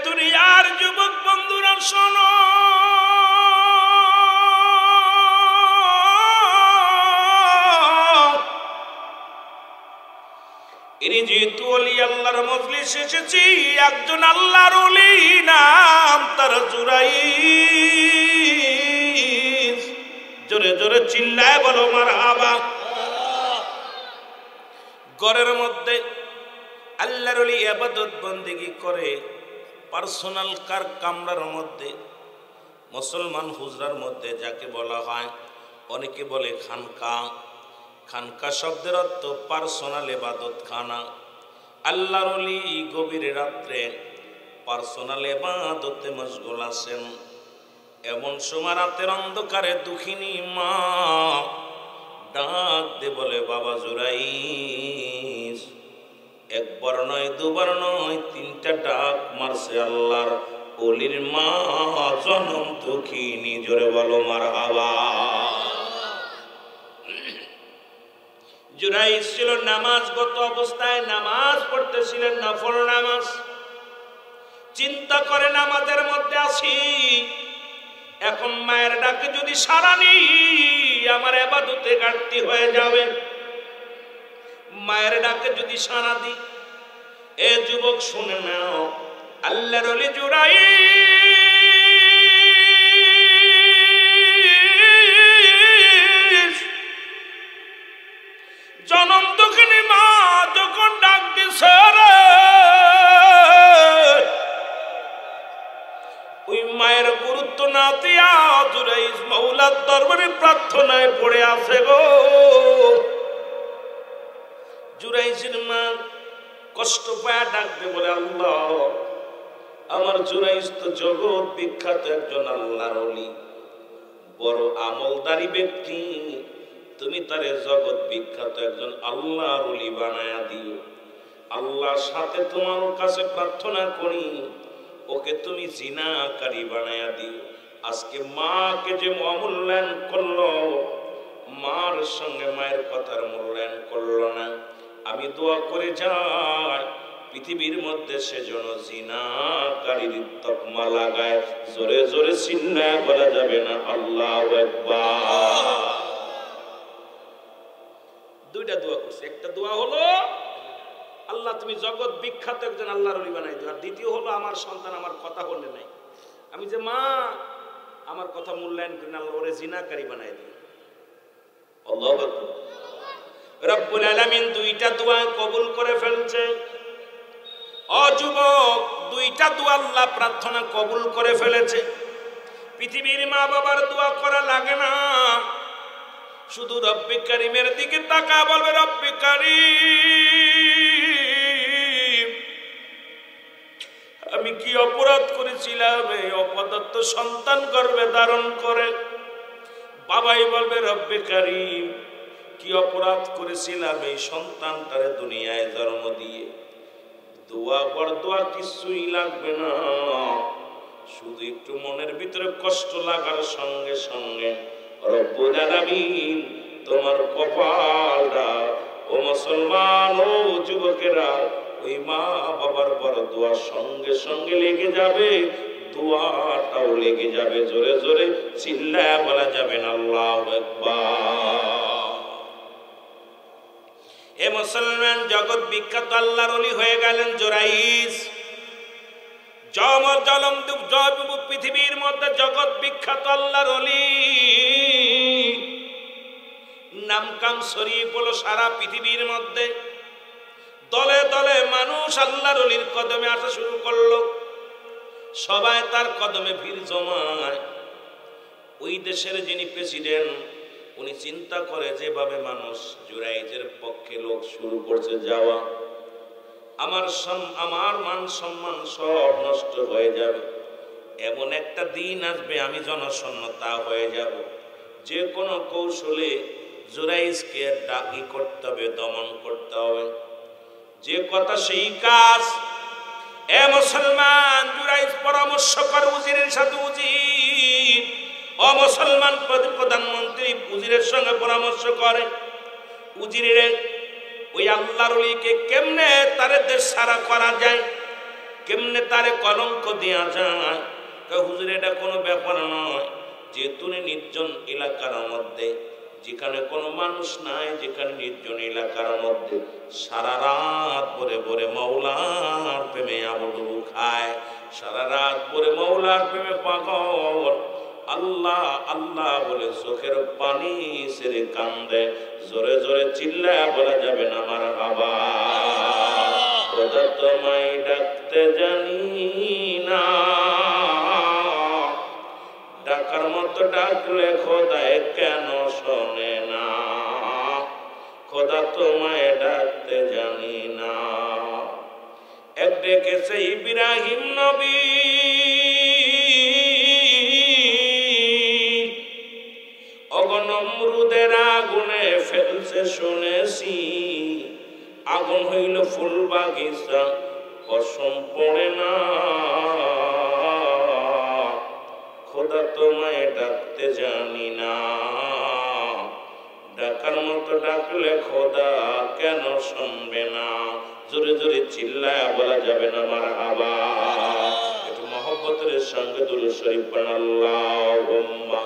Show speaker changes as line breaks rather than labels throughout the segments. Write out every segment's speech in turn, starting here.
দুনিয়ার যুবক বন্ধুরা শোনো, ইনি যেহেতু ওলি আল্লাহর মজলিসে এসেছি, একজন আল্লাহর ওলি, নাম তার জুরাইজ। জোরে জোরে চিল্লায় বলো মারহাবা। ঘরের মধ্যে আল্লাহর ওলি ইবাদত বন্দেগী করে, পার্সোনাল কার কামরার মধ্যে, মুসলমান হুজরার মধ্যে যাকে বলা হয়, অনেকে বলে খানকা। খানকা শব্দের অর্থ পার্সোনাল ইবাদত খানা। আল্লাহর ওলি গভীর রাত্রে পার্সোনাল ইবাদতে মশগুল আছেন। এমন সময় রাতের অন্ধকারে দুঃখিনী মা ডাক দে বলে, বাবা জুরাইজ। একবার নয়, দুবার নয়, তিনটা ডাক মারছে আল্লাহর ওলির মা, জনম দুঃখিনী। জোরে বলো মারহাবা। জুরাইজ ছিল নামাজগত অবস্থায়, নামাজ পড়তেছিলেন, নফল নামাজ। চিন্তা করে নামাজের মধ্যে আছি, এখন মায়ের ডাকে যদি সাড়া নেই আমার ইবাদতে ঘাটতি হয়ে যাবে। মায়ের ডাকে যদি সাড়া দিই, এ যুবক শুনে নাও, আল্লাহর ওলি জুরাইজ জনম দুঃখিনী মা যখন ডাক দিছে রে, ওই মায়ের গুরুত্ব না দিয়া জুরাইজ মাওলার দরবারে প্রার্থনায় পড়ে আছে গো। জুরাইজের মা কষ্ট পায়া ডাকবে বলে, আল্লাহ, আমার জুরাইজ তো জগৎ বিখ্যাত একজন আল্লাহর ওলি, বড় আমলদারি ব্যক্তি, তুমি তারে জগৎ বিখ্যাত একজন আল্লাহর ওলি বানায়া দিও। আল্লাহর সাথে তোমার কাছে প্রার্থনা করি, ওকে তুমি জিনাকারী বানায়া দিও। আজকে মাকে যে অমূল্যায়ন করলো, মার সঙ্গে মায়ের কথার মূল্যায়ন করলো না। আমি দোয়া করে যাই, পৃথিবীর মধ্যে সেজন্য জিনাকারীর তকমা লাগায়। জোরে জোরে চিল্লায় বলা যাবে না আল্লাহু আকবার। দুইটা দোয়া করছে। একটা দোয়া হলো, আল্লাহ তুমি জগৎ বিখ্যাত একজন আল্লাহর ওলি বানাই দিও। আর দ্বিতীয় হলো, আমার সন্তান আমার কথা বললে নাই, আমি যে মা আমার কথা মূল্যায়ন করি না, আল্লাহ ওরে জিনাকারী বানাই দিও। আল্লাহু আকবার। রব্বুল আলামিন দুইটা দোয়া কবুল করে ফেলছে। ও যুবক, দুইটা দোয়া আল্লাহ প্রার্থনা কবুল করে ফেলেছে। পৃথিবীর মা বাবার দোয়া করা লাগে না, শুধু রব্বে কারিমের দিকে তাকা, বলবে রব্বে কারিম, আমি কি অপরাধ করেছিলাম এই অপদত্ত সন্তান গর্ভে ধারণ করে? বাবাই বলবে রব্বে কারিম, কি অপরাধ করেছিলাম এই সন্তানটারে দুনিয়ায় জন্ম দিয়ে? দোয়া বড় দোয়া কিছুই লাগবে না, শুধু একটু মনের ভিতরে কষ্ট লাগার সঙ্গে সঙ্গে রব্বুল আলামিন তোমার কপালটা, ও মুসলমান, ও যুবকেরা, ওই মা বাবার বড় দোয়ার সঙ্গে সঙ্গে লেগে যাবে, দোয়াটাও লেগে যাবে। জোরে জোরে চিল্লায়া বলা যাবে না আল্লাহু আকবার। এ মুসলমান, জগৎ বিখ্যাত আল্লাহর ওলি হয়ে গেলেন জুরাইজ। পৃথিবীর মধ্যে জগৎ বিখ্যাত আল্লাহর ওলি, নাম কাম ছড়িয়ে পড়লো সারা পৃথিবীর মধ্যে। দলে দলে মানুষ আল্লাহর ওলির কদমে আসা শুরু করলো, সবাই তার কদমে ভিড় জমায়। ওই দেশের যিনি প্রেসিডেন্ট, উনি চিন্তা করে যেভাবে মানুষ জুরাইজের পক্ষে লোক শুরু করছে যাওয়া, আমার মান সম্মান সব নষ্ট হয়ে যাবে। এমন একটা দিন আসবে আমি জনশূন্যতা হয়ে যাব। যে কোনো কৌশলে জুরাইজকে ডাকি করতে হবে, দমন করতে হবে। যে কথা সেই কাজ। এ মুসলমান, জুরাইজ পরামর্শ করে উজিরের সাথে। উজির, ও মুসলমান প্রধানমন্ত্রী উজিরের সঙ্গে পরামর্শ করে, উজিরের ওই আল্লাহর ওলিকে কেমনে তার দেশ ছাড়া করা যায়, কেমনে তারে কলঙ্ক দেয়া যায়? হুজুর এটা কোনো ব্যাপার নয়, যেহেতু নির্জন এলাকার মধ্যে, যেখানে কোনো মানুষ নাই, যেখানে নির্জন এলাকার মধ্যে সারা রাত ভরে ভরে মৌলার প্রেমে আবুডু খায়, সারা রাত ভরে মৌলার প্রেমে পাগল, আল্লাহ আল্লাহ বলে চোখের পানি ছেড়ে কান্দে, জোরে জোরে চিল্লায় বলা যাবে না আমার বাবা। খোদা তোমায় ডাকতে জানি না, ডাকার মতো ডাকলে খোদায় কেন শোনে না, খোদা তোমায় ডাকতে জানি না। এক ডেকেছে ইব্রাহিম নবী, নমরুদের আগুনে ফেলছে শুনেছি, আগুন হইল ফুল বাগিচা পশম পড়ে না, খোদা তোমায় ডাকতে জানি না, ডাকার মতো ডাকলে খোদা কেন শুনবে না। জোরে জোরে চিল্লায় বলা যাবে না মারহাবা। একটু মহব্বতের সঙ্গে দুরূদ শরীফ পড়ুন, আল্লাহুম্মা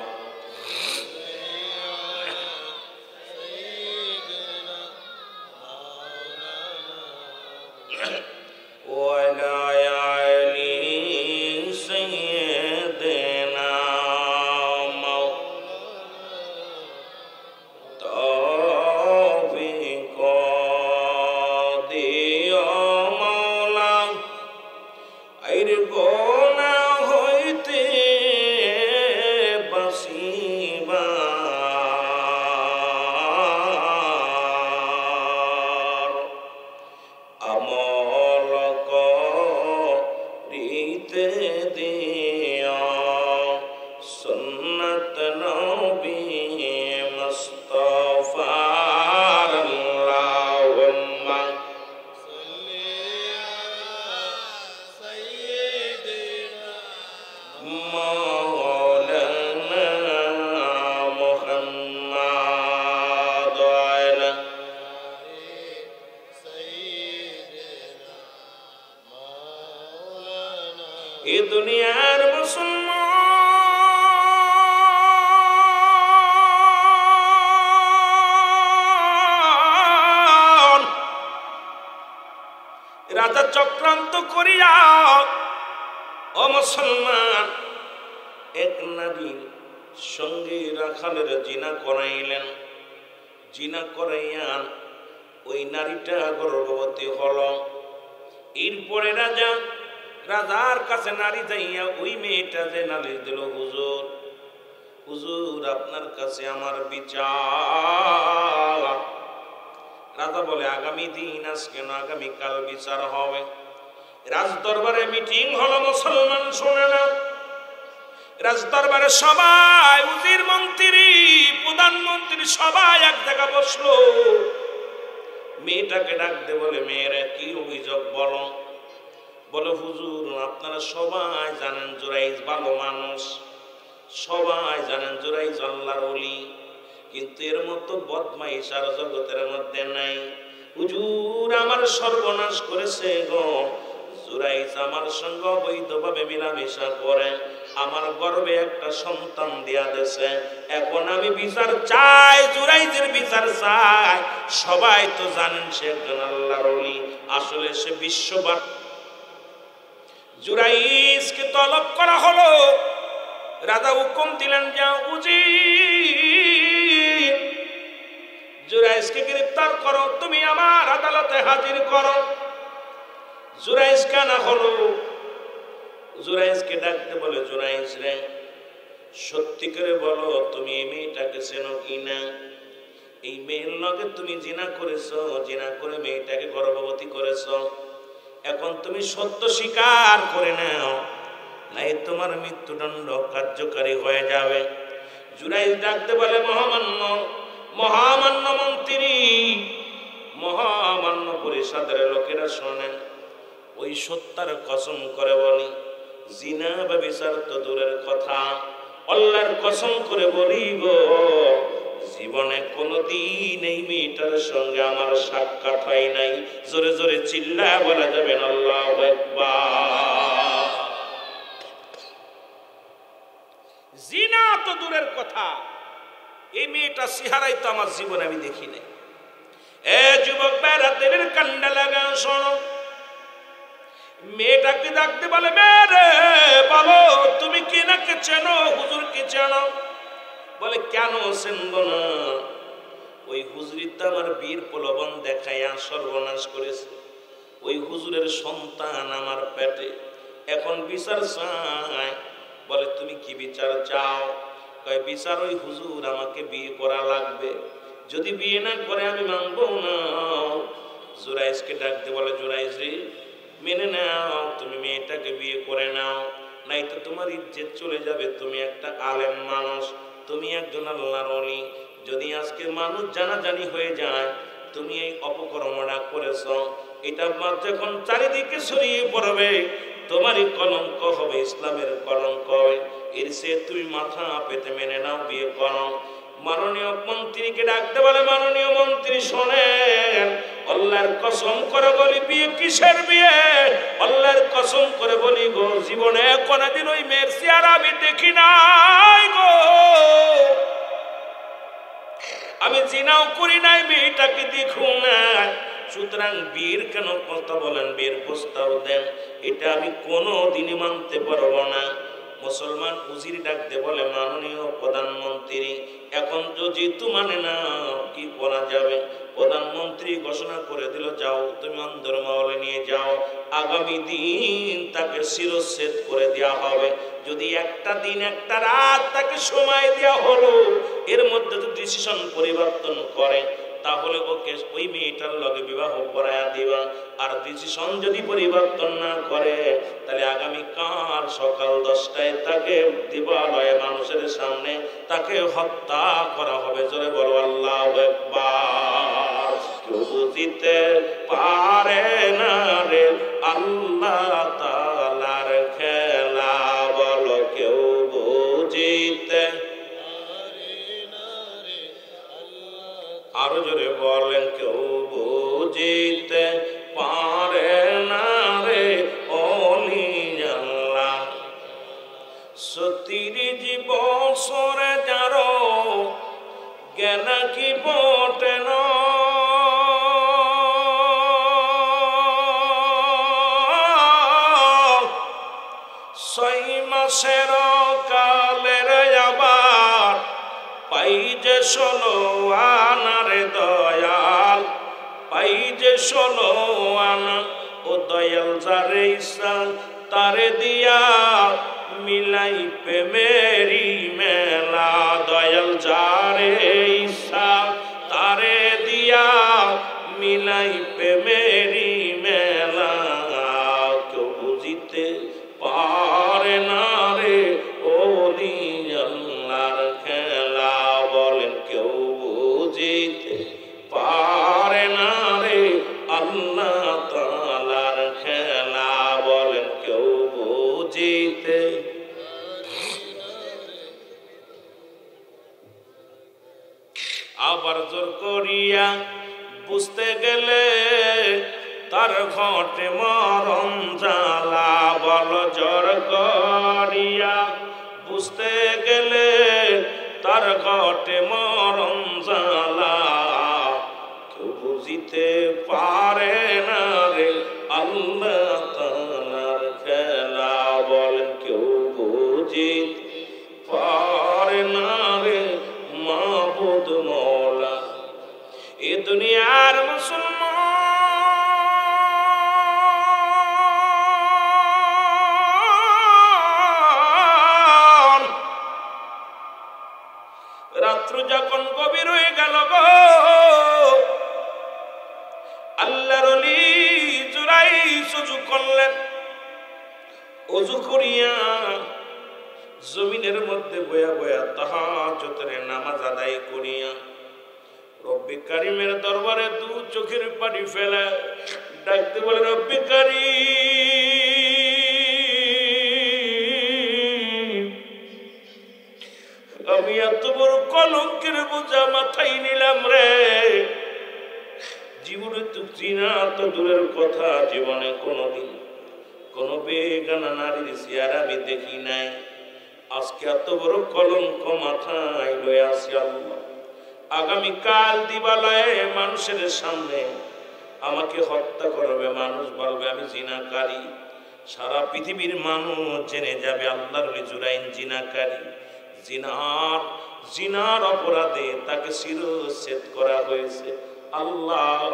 এ দুনিয়ার মুসলমান রাজা চক্রান্ত করিয়া ও মুসলমান এক নারীর সঙ্গে রাখালের জিনা করাইলেন। জিনা করাইয়া ওই নারীটা গর্ভবতী হল। এরপরে রাজার কাছে নারী যাইয়া ওই মেয়েটা যে নালিশ দিল, হুজুর হুজুর আপনার কাছে আমার বিচার। রাজা বলে আগামী দিন আজকে না আগামীকাল বিচার হবে। রাজদরবারে মিটিং হলো, মুসলমান শোনে না। রাজদরবারে সবাই, উজির মন্ত্রী প্রধানমন্ত্রী সবাই এক জায়গা বসলো। মেয়েটাকে ডাকতে বলে, মেয়েরা কি অভিযোগ বলো। বলে হুজুর আপনারা সবাই জানেন জুরাইজ ভালো মানুষ, সবাই জানেন জুরাইজ আল্লাহর ওলি, কিন্তু এর মতো বদমাইশ আর জগতের মধ্যে নাই। হুজুর আমার সর্বনাশ করেছে গো, জুরাইজ আমার সঙ্গে অবৈধভাবে মিলামেশা করে আমার গর্ভে একটা সন্তান দিয়া দিয়েছে। এখন আমি বিচার চাই, জুরাইজের বিচার চাই। সবাই তো জানেন সে একজন আল্লাহর ওলি, আসলে সে বিশ্ববাদ। জুরাইজকে তলব করা হলো। রাজা হুকুম দিলেন, যাও উজির জুরাইজকে গ্রেফতার করো, তুমি আমার আদালতে হাজির করো। জুরাইজকে আনা হলো। জুরাইজকে ডাকতে বলে, জুরাইজ রে সত্যি করে বলো তুমি এই মেয়েটাকে চেনো কিনা? এই মেয়ের লগে তুমি জিনা করেছো, জিনা করে মেয়েটাকে গর্ভবতী করেছো। এখন তুমি সত্য স্বীকার করে নাও, নাই তোমার মৃত্যুদণ্ড কার্যকারী হয়ে যাবে। জুরাইজ ডাকতে বলে, মহামান্য মন্ত্রী, মহামান্য পরিষদের লোকেরা শোনেন, ওই সত্যার কসম করে বলি, জিনা বা বিচার তো দূরের কথা, আল্লাহর কসম করে বলি গো, জীবনে কোনোদিন এই মেয়েটার সঙ্গে আমার সাক্ষাৎ হয় নাই। জোরে জোরে চিল্লায় বলা যাবেন আল্লাহু আকবার। জিনা তো দূরের কথা, এই মেয়েটা চেহারাই তো আমার জীবনে আমি দেখি নাই। এ যুবক ভাইরা, দিলের কান্ডা লাগা শোনো। মেয়েটাকে ডাকতে বলে, মেয়ে বলো তুমি কি নাকে চেনো, হুজুর কি চেনো? বলে কেন চিনব না, ওই হুজুরি তো আমার বীর প্রলোভন দেখাইয়া সর্বনাশ করেছে। ওই হুজুরের সন্তান আমার পেটে, এখন বিচার চাই। বলে তুমি কি বিচার চাও? কয় বিচার ওই হুজুর আমাকে বিয়ে করা লাগবে, যদি বিয়ে না করে আমি মানবো না। জুরাইজকে ডাকতে বলে, জুরাইজ রে মেনে নাও, তুমি মেয়েটাকে বিয়ে করে নাও, নাই তো তোমার ইজ্জত চলে যাবে। তুমি একটা আলেম মানুষ, তুমি একজন আল্লাহর ওলি, যদি আজকে মানুষ জানাজানি হয়ে যায় তুমি এই অপকর্মটা করেছ, এটা যখন চারিদিকে ছড়িয়ে পড়বে তোমারই কলঙ্ক হবে, ইসলামের কলঙ্ক হবে। এর সে তুমি মাথা পেতে মেনে নাও, বিয়ে করো। মাননীয় মন্ত্রীকে ডাকতে বলে, মাননীয় মন্ত্রী শোনেন, আল্লাহর কসম করে বলি, বিয়ে কিসের বিয়ে? আল্লাহর কসম করে বলি গো, জীবনে কোনদিন ওই মেয়ের চেহারা আমি দেখি নাই গো, আমি জিনাও করি নাই, মেয়েটাকে দেখুন না। সুতরাং বীর কেন কথা বলেন, বীর প্রস্তাব দেন, এটা আমি কোনো দিনই মানতে পারবো না। মুসলমান উজির ডাকতে বলে, মাননীয় প্রধানমন্ত্রী, এখন যদি তু মানে না কি করা যাবে? প্রধানমন্ত্রী ঘোষণা করে দিল, যাও তুমি অন্দর মহলে নিয়ে যাও, আগামী দিন তাকে শিরচ্ছেদ করে দেওয়া হবে। যদি একটা দিন একটা রাত তাকে সময় দেওয়া হলো, এর মধ্যে যদি ডিসিশন পরিবর্তন করে তাহলে ওকে ওই মেয়েটার লগে বিবাহ করায়া দিবা। আর ডিসিশন যদি পরিবর্তন না করে তাহলে আগামীকাল সকাল 10টায় তাকে দিবালয়ে মানুষের সামনে তাকে হত্যা করা হবে। জোরে বলো আল্লাহু আকবার। কেউ বুঝিতে পারে না রে আল্লাহ তাআলার খেলা, বলো কেউ বুঝিতে, আরো জোরে বলেন, কেউ বুঝিতে পারে না রে ওলি আল্লাহ। 30 বছরে যারো জ্ঞান কি বটে না, 6 মাসের কালের আবার পাই যে 16 আনারে দয়াল, পাই যে 16 আনা। ও দয়াল যারে ইচ্ছা তারে দিয়া মিলাই প্রেমেরি মেলা, দয়াল যারে ইচ্ছা তারে দিয়া মিলাই প্রেমেরি মেলা। কেউ বুঝিতে পারে না রে ওলি আল্লাহর খেলা, বলেন কেউ বুঝিতে পারে না রে আল্লাহ তাআলার খেলা, বলেন কেউ বুঝিতে। আবার জোর করিয়া বুঝতে গেলে তার ঘটে মরণ জ্বালা, বল জোর করিয়া বুঝতে গেলে তার ঘটে মরণ জ্বালা। কেউ বুঝিতে পারে না রে আল্লাহ তাআলার খেলা, বলেন কেউ বুঝিতে পারে না রে মাবুদ মওলা। এ দুনিয়ার মুসলমান, রাত্র যখন গভীর হয়ে গেল গো, আল্লাহর ওলি জুরাইজ ওযু করলেন। ওযু করিয়া জমিনের মধ্যে বয়া বয়া তাহাজ্জুদের নামাজ আদায় করিয়া রব্বে কারিমের দরবারে দু চোখের পানি ফেলা ডাকতে বলে, রব্বে কারিম, আমি এত বড় কলঙ্ক বুকের বোঝা মাথায় নিলাম রে। জীবনে তো জিনা তো দূরের কথা, জীবনে কোনোদিন কোনো বেগানা নারীর চেহারা আমি দেখি নাই। আজকে এত বড় কলঙ্ক মাথায় লয়ে আসি আল্লাহ। আগামীকাল দিবালয়ে মানুষের সামনে আমাকে হত্যা করবে, মানুষ বলবে আমি জিনাকারী। সারা পৃথিবীর মানুষ জেনে যাবে আল্লাহর ওলি জুরাইন জিনাকারী। জিনার অপরাধে তাকে শিরচ্ছেদ করা হয়েছে। আল্লাহ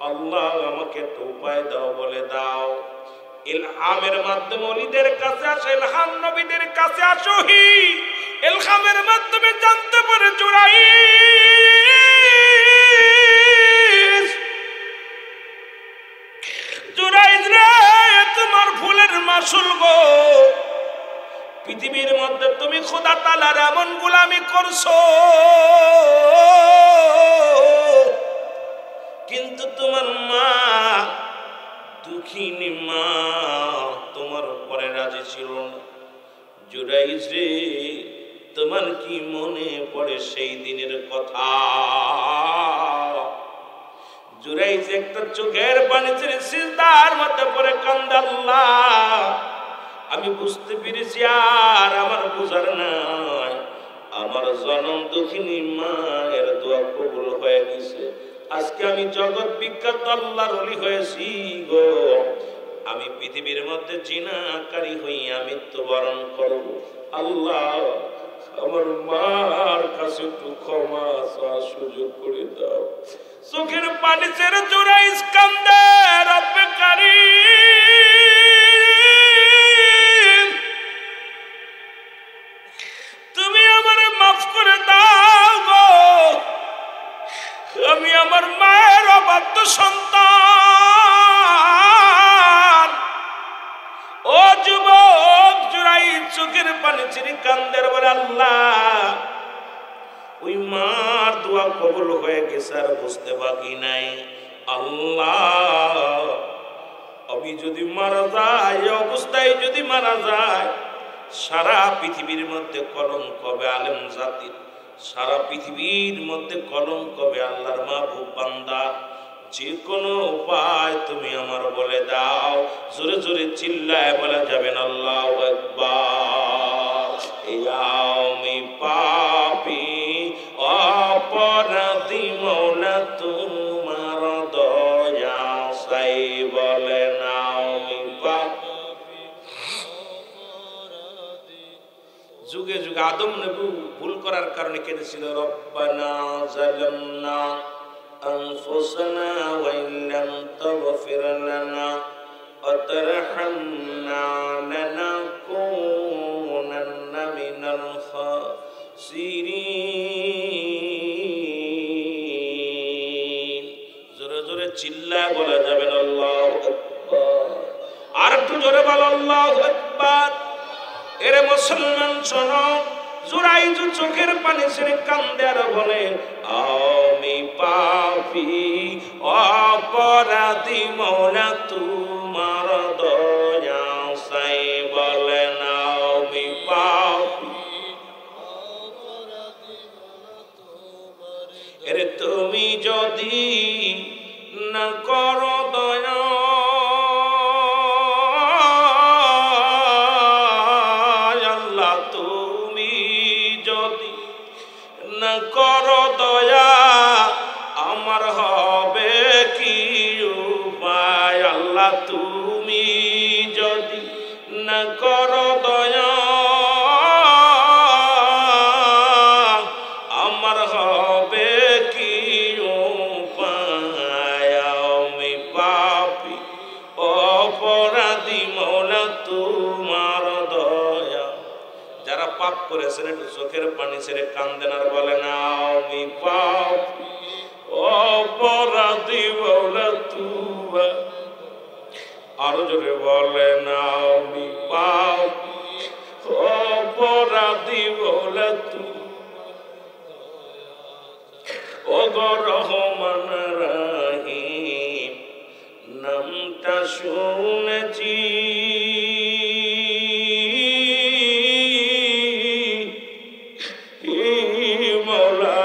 আল্লাহ আমাকে একটা উপায় দাও, বলে দাও। ইলহামের মাধ্যমে ওলিদের কাছে আসো, ইলহাম নবীদের কাছে আসো। ইলহামের মাধ্যমে জানতে পারে জুরাইজ রে, তোমার ভুলের মাসুল গো। পৃথিবীর মধ্যে তুমি খোদা তাআলার এমন গোলামি করছো, কিন্তু তোমার মা দুঃখিনী মা তোমার উপরে রাজি ছিল না। জুরাইজ রে, তোমার কি মনে পড়ে সেই দিনের কথা? জুরাইজ একটা চোখের পানি ছেড়ে সিজদার মধ্যে পড়ে কান্দে, আল্লাহ আমি বুঝতে পেরেছি আর আমার বুঝার নাই, আমার জনম দুঃখিনী মায়ের দোয়া কবুল হয়ে গেছে। আজকে আমি জগৎ বিখ্যাত আল্লাহর ওলি হয়েছি গো। আমি পৃথিবীর মধ্যে জিনাকারী হইয়া মৃত্যুবরণ করব। আল্লাহ আমার মার কাছে একটু ক্ষমা চাওয়ার সুযোগ করে দাও। চোখের পানি ছেড়ে জুরাইজ কান্দে, রব্বে কারীম তুমি আমারে মাফ করে দাও গো। আমি আমার মায়ের অবাধ্য সন্তান। ও যুবক জুরাইজ চোখের পানি ছেড়ে কান্দের, বলে আল্লাহ ওই মার দোয়া কবুল হয়ে গেছে আর বুঝতে বাকি নাই। আল্লাহ আমি যদি মারা যাই, অবস্থায় যদি মারা যায়, সারা পৃথিবীর মধ্যে কলঙ্ক হবে আলেম জাতির, সারা পৃথিবীর মধ্যে কলঙ্ক হবে আল্লাহর মাহবুব বান্দা। যে কোনো উপায় তুমি আমার বলে দাও। জোরে জোরে চিল্লায় বলা যাবেন আল্লাহু আকবার। আমি পাপী অপরাধী, মওলা তোমার দয়া চাই, বলে না আমি পাপী। যুগে যুগে আদম নবী ভুল করার কারণে কেঁদেছিল, রব্বানা যালামনা আনফুসানা ওয়া ইল্লাম তাগফির লানা ওয়া তারহামনা লানাকুনান্না মিনাল খাসিরিন। জোরে জোরে চিল্লায় বলা যাবেন আল্লাহু আকবার। আর একটু জোরে বল আল্লাহু আকবার। এরে মুসলমান শোনো, জুরাইজ চোখের পানি ছেড়ে কান্দে আর বলে আমি পাপী অপরাধী, মওলা তোমার দয়া চাই, বলে না আমি পাপী। এরে তুমি যদি না করো দয়া, করো দয়া, আমার হবে কি উপায়? আল্লাহ তুমি যদি না করো দয়া, আমার হবে কি উপায়? আমি পাপী অপরাধী, মওলা তোমার দয়া। যারা পাপ করেছেন একটু চোখের পানি ছেড়ে কান্দেন আর বলেন আমি পাপী অপরাধী, মওলা তোমার। আরো জোরে বলেন আমি পাপী অপরাধী, মওলা তোমার। ও গো রহমান রহিম নামটা শুনেছি, মওলা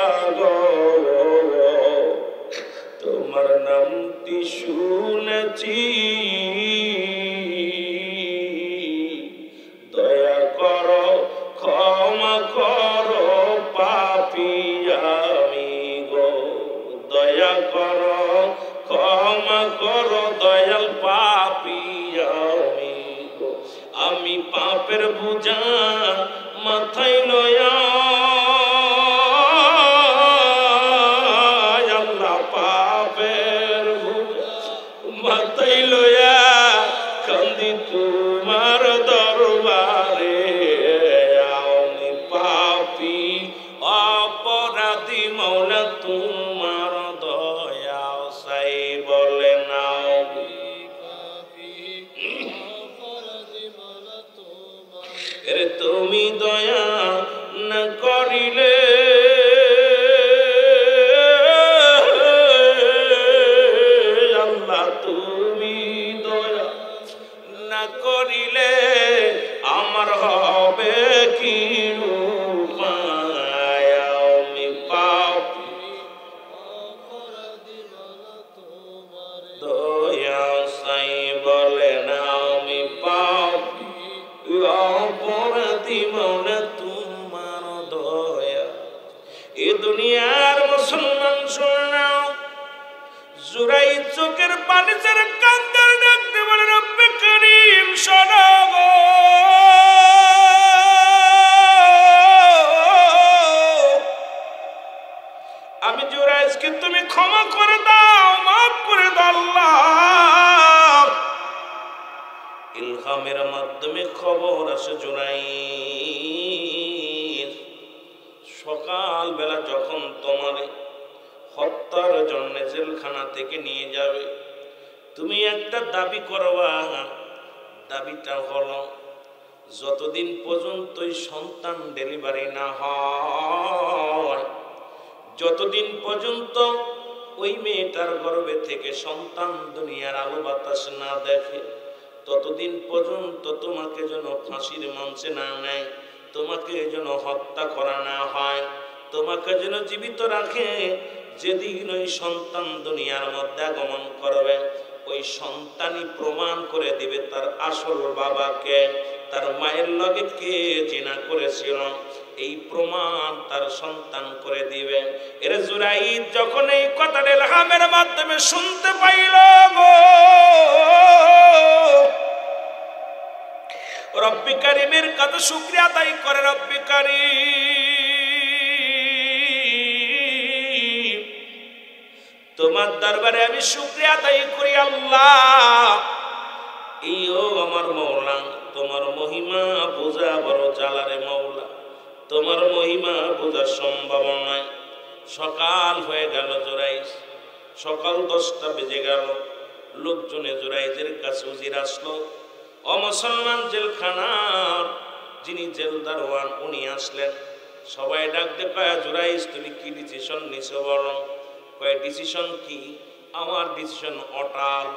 আমি পাপের বোঝা মাথায় লয়া আল্লাহ পাপের বোঝা মাথায় লয়া কান্দি তোমার দরবারে আমি পাপী অপরাধী মৌলা তোমার দয়া সাই বলে নাও এরে তুমি দয়া না করিলে আল্লাহ তুমি দয়া না করিলে আমার হবে কি উপায় আমি পাপী দয়া সাই বলে না আমি পাপী অপরাধী মৌলা তোমার দয়া। এ দুনিয়ার মুসলমান শোনাও জুরাই চোখের পানি ছেড়ে কান্দার ডাকতে বলে রব্বে করিম শোনো গো আমি জুরাইজকে তুমি ক্ষমা করে দাও মাফ করে দাও আল্লাহ। ইলহামের মাধ্যমে খবর আসে জুরাইজ সকাল বেলা যখন তোমার হত্যার জন্য জেলখানা থেকে নিয়ে যাবে তুমি একটা দাবি করবা। দাবিটা হলো যতদিন পর্যন্ত সন্তান ডেলিভারি না হয়, যতদিন পর্যন্ত ওই মেয়েটার গর্ভে থেকে সন্তান দুনিয়ার আলো বাতাস না দেখে, ততদিন পর্যন্ত তোমাকে যেন ফাঁসির মঞ্চে না নেয়, তোমাকে যেন হত্যা করা না হয়, তোমাকে যেন জীবিত রাখে। যেদিন ওই সন্তান দুনিয়ার মধ্যে আগমন করবে ওই সন্তানই প্রমাণ করে দিবে তার আসল বাবাকে, তার মায়ের লগে কে জিনা করেছিল এই প্রমাণ তার সন্তান করে দিবে। এর জুরাইদ যখন এই কথাটা ইলহামের মাধ্যমে শুনতে পাইল গো রব্বি কারিমের কাছে শুকরিয়া আদায় করে রব্বি কারীম তোমার দরবারে আমি শুকরিয়া আদায় করি আল্লাহ। ইও আমার মওলা তোমার মহিমা বোঝা বড় জালারে মওলা, তোমার মহিমা বোঝা সম্ভব নয়। সকাল হয়ে গেল জুরাইজ, সকাল 10টা বেজে গেল। লোকজনে জুরাইজের কাছে উজির আসলো। অমুসলমান জেলখানার যিনি জেলদারওয়ান উনি আসলেন। সবাই ডাকতে কয় জুরাইজ তুমি কি ডিসিশন নিছো বলো। কয় ডিসিশন কি? আমার ডিসিশন অটাল,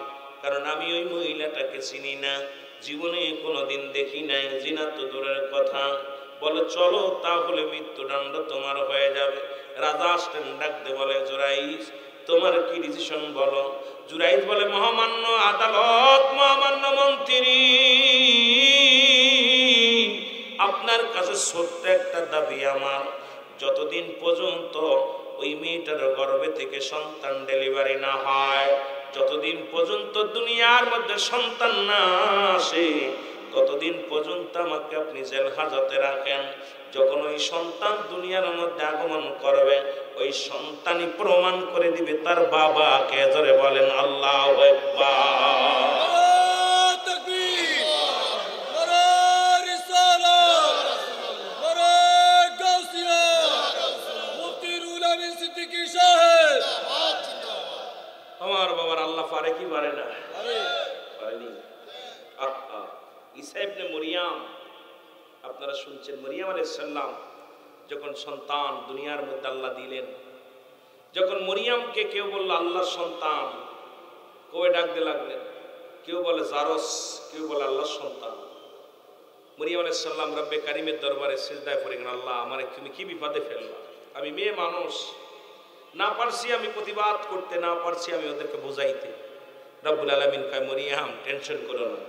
কারণ আমি ওই মহিলাটাকে চিনি না, জীবনে কোনোদিন দেখি নাই, জিনা তো দূরের কথা। বলে চলো তাহলে মৃত্যুদণ্ড তোমার হয়ে যাবে। রাজা আসলেন, ডাকতে বলে জুরাইজ তোমার কি ডিসিশন বলো। জুরাইজ বলে মহামান্য আদালত, মহামান্য মন্ত্রী, আপনার কাছে ছোট্ট একটা দাবি আমার। যতদিন পর্যন্ত ওই মেয়েটার গর্ভে থেকে সন্তান ডেলিভারি না হয়, যতদিন পর্যন্ত দুনিয়ার মধ্যে সন্তান না আসে, ততদিন পর্যন্ত আমাকে আপনি জেল হাজতে রাখেন। যখন ওই সন্তান দুনিয়ার মধ্যে আগমন করবে ওই সন্তানই প্রমাণ করে দিবে তার বাবাকে। ধরে বলেন আল্লাহু আকবার। আমার বাবার আল্লাহ পারে কি পারে না? পারেনি। ঈসা ইবনে মরিয়াম, আপনারা শুনছেন, মরিয়াম আলাইহিস সালাম যখন সন্তান দুনিয়ার মধ্যে আল্লাহ দিলেন, যখন মরিয়ামকে কেউ বলল আল্লাহর সন্তান, কবে ডাকতে লাগলেন, কেউ বলে জারস, কেউ বলে আল্লাহর সন্তান। মরিয়াম আলাইহিস সালাম রব্বে কারিমের দরবারে সিজদায় পড়ে গেলেন, আল্লাহ আমারে তুমি কি বিপদে ফেললা, আমি মেয়ে মানুষ, না পারছি আমি প্রতিবাদ করতে, না পারছি আমি ওদেরকে বোঝাইতে। রব্বুল আলামিন কয় মরিয়াম টেনশন করো না,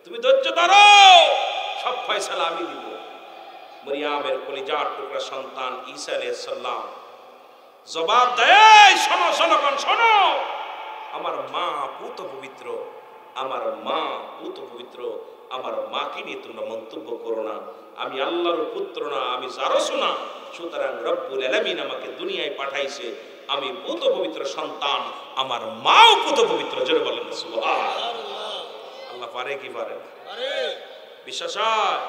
তুমি ধৈর্য ধরো, সব ফয়সালা আমি দিব। মরিয়ামের কলিজার টুকরা সন্তান ঈসা আলাইহিস সালাম জবাব দেয়, শোনো শোনো কোন শোনো, আমার মা পুত পবিত্র, আমার মা পুত পবিত্র, আমার মাকে নিয়ে তোমরা মন্তব্য করো না, আমি আল্লাহর পুত্র না, আমি জারসও না। সুতরাং রব্বুল আলামিন আমাকে দুনিয়ায় পাঠাইছে, আমি পুত পবিত্র সন্তান, আমার মাও পুত পবিত্র। জোরে বলেন সুবহানাল্লাহ। আল্লাহ পারে কি পারে না? বিশ্বাস হয়?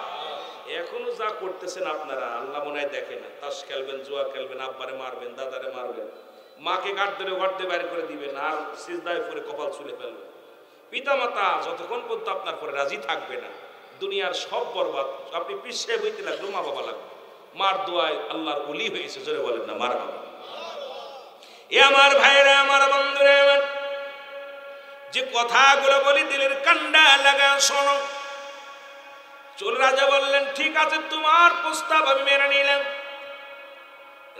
এখনো যা করতেছেন আপনারা, আল্লাহ মনে হয় দেখে না। তাস খেলবেন, জুয়া খেলবেন, আব্বারে মারবেন, দাদারে মারবেন, মাকে গাড় ধরে গর্তে বাইর করে দিবেন, আর সিজদায় পরে কপাল ছুলে ফেলবেন। পিতা মাতা যতক্ষণ পর্যন্ত আপনার পরে রাজি থাকবে না, দুনিয়ার সব বরবাদ। আপনি পিছিয়ে বইতে লাগলো, মা বাবা লাগবে। মার দোয়ায় আল্লাহর ওলি হয়েছে। জোরে বলেন না মারহাবা। এ আমার ভাইরা, আমার বন্ধুরা, আমার যে কথাগুলো বলি দিলের কান্ডা লাগা শোনো। চোর রাজা বললেন, ঠিক আছে, তোমার প্রস্তাব আমি মেনে নিলাম।